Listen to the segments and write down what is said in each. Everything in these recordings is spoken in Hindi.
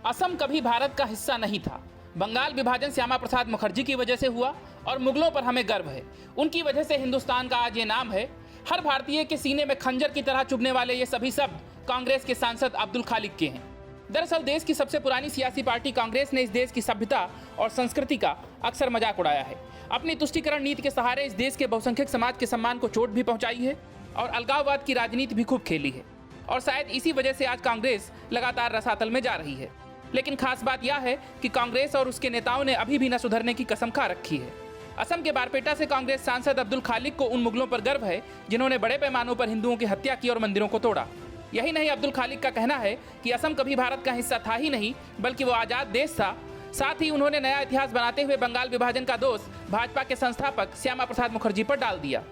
असम कभी भारत का हिस्सा नहीं था। बंगाल विभाजन श्यामा प्रसाद मुखर्जी की वजह से हुआ और मुगलों पर हमें गर्व है। उनकी वजह से हिंदुस्तान का आज ये नाम है। हर भारतीय के सीने में खंजर की तरह चुभने वाले ये सभी शब्द कांग्रेस के सांसद अब्दुल खालिक के हैं। दरअसल देश की सबसे पुरानी सियासी पार्टी कांग्रेस ने इस देश की सभ्यता और संस्कृति का अक्सर मजाक उड़ाया है। अपनी तुष्टीकरण नीति के सहारे इस देश के बहुसंख्यक समाज के सम्मान को चोट भी पहुंचाई है और अलगाववाद की राजनीति भी खूब खेली है। और शायद इसी वजह से आज कांग्रेस लगातार रसातल में जा रही है। लेकिन खास बात यह है कि कांग्रेस और उसके नेताओं ने अभी भी न सुधरने की कसम खा रखी है। असम के बारपेटा से कांग्रेस सांसद अब्दुल खालिक को उन मुगलों पर गर्व है जिन्होंने बड़े पैमानों पर हिंदुओं की हत्या की और मंदिरों को तोड़ा। यही नहीं, अब्दुल खालिक का कहना है कि असम कभी भारत का हिस्सा था ही नहीं, बल्कि वो आजाद देश था। साथ ही उन्होंने नया इतिहास बनाते हुए बंगाल विभाजन का दोष भाजपा के संस्थापक श्यामा प्रसाद मुखर्जी पर डाल दिया।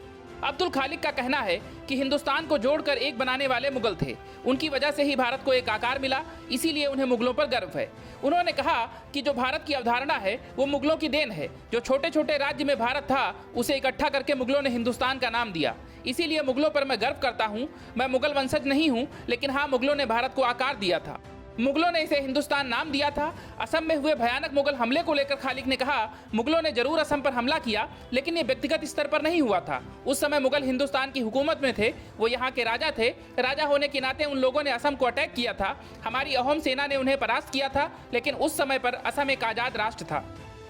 अब्दुल खालिक का कहना है कि हिंदुस्तान को जोड़कर एक बनाने वाले मुगल थे, उनकी वजह से ही भारत को एक आकार मिला, इसीलिए उन्हें मुगलों पर गर्व है। उन्होंने कहा कि जो भारत की अवधारणा है वो मुगलों की देन है। जो छोटे छोटे राज्य में भारत था उसे इकट्ठा करके मुगलों ने हिंदुस्तान का नाम दिया, इसीलिए मुगलों पर मैं गर्व करता हूँ। मैं मुगल वंशज नहीं हूँ, लेकिन हाँ, मुगलों ने भारत को आकार दिया था। मुगलों ने इसे हिंदुस्तान नाम दिया था। असम में हुए भयानक मुगल हमले को लेकर खालिक ने कहा, मुगलों ने जरूर असम पर हमला किया, लेकिन ये व्यक्तिगत स्तर पर नहीं हुआ था। उस समय मुगल हिंदुस्तान की हुकूमत में थे, वो यहाँ के राजा थे। राजा होने के नाते उन लोगों ने असम को अटैक किया था। हमारी अहोम सेना ने उन्हें परास्त किया था, लेकिन उस समय पर असम एक आजाद राष्ट्र था,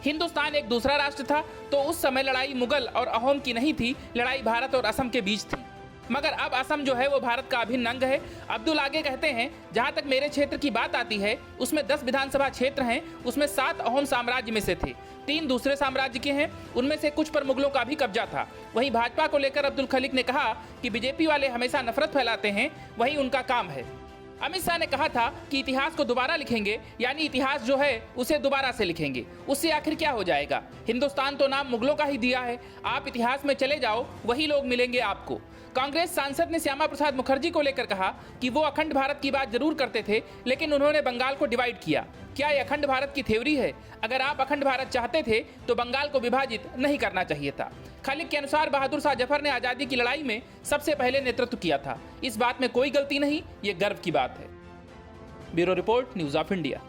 हिंदुस्तान एक दूसरा राष्ट्र था। तो उस समय लड़ाई मुगल और अहोम की नहीं थी, लड़ाई भारत और असम के बीच थी। मगर अब असम जो है वो भारत का अभिन्न अंग है। अब्दुल आगे कहते हैं, जहां तक मेरे क्षेत्र की बात आती है उसमें 10 विधानसभा क्षेत्र हैं, उसमें 7 अहोम साम्राज्य में से थे, 3 दूसरे साम्राज्य के हैं, उनमें से कुछ पर मुगलों का भी कब्जा था। वहीं भाजपा को लेकर अब्दुल खालिक ने कहा कि बीजेपी वाले हमेशा नफरत फैलाते हैं, वही उनका काम है। अमित शाह ने कहा था कि इतिहास को दोबारा लिखेंगे, यानी इतिहास जो है उसे दोबारा से लिखेंगे। उससे आखिर क्या हो जाएगा? हिंदुस्तान तो नाम मुगलों का ही दिया है। आप इतिहास में चले जाओ, वही लोग मिलेंगे आपको। कांग्रेस सांसद ने श्यामा प्रसाद मुखर्जी को लेकर कहा कि वो अखंड भारत की बात जरूर करते थे, लेकिन उन्होंने बंगाल को डिवाइड किया। क्या ये अखंड भारत की थ्योरी है? अगर आप अखंड भारत चाहते थे तो बंगाल को विभाजित नहीं करना चाहिए था। खालिक के अनुसार बहादुर शाह जफर ने आजादी की लड़ाई में सबसे पहले नेतृत्व किया था। इस बात में कोई गलती नहीं, ये गर्व की बात है। Bureau report, news of India.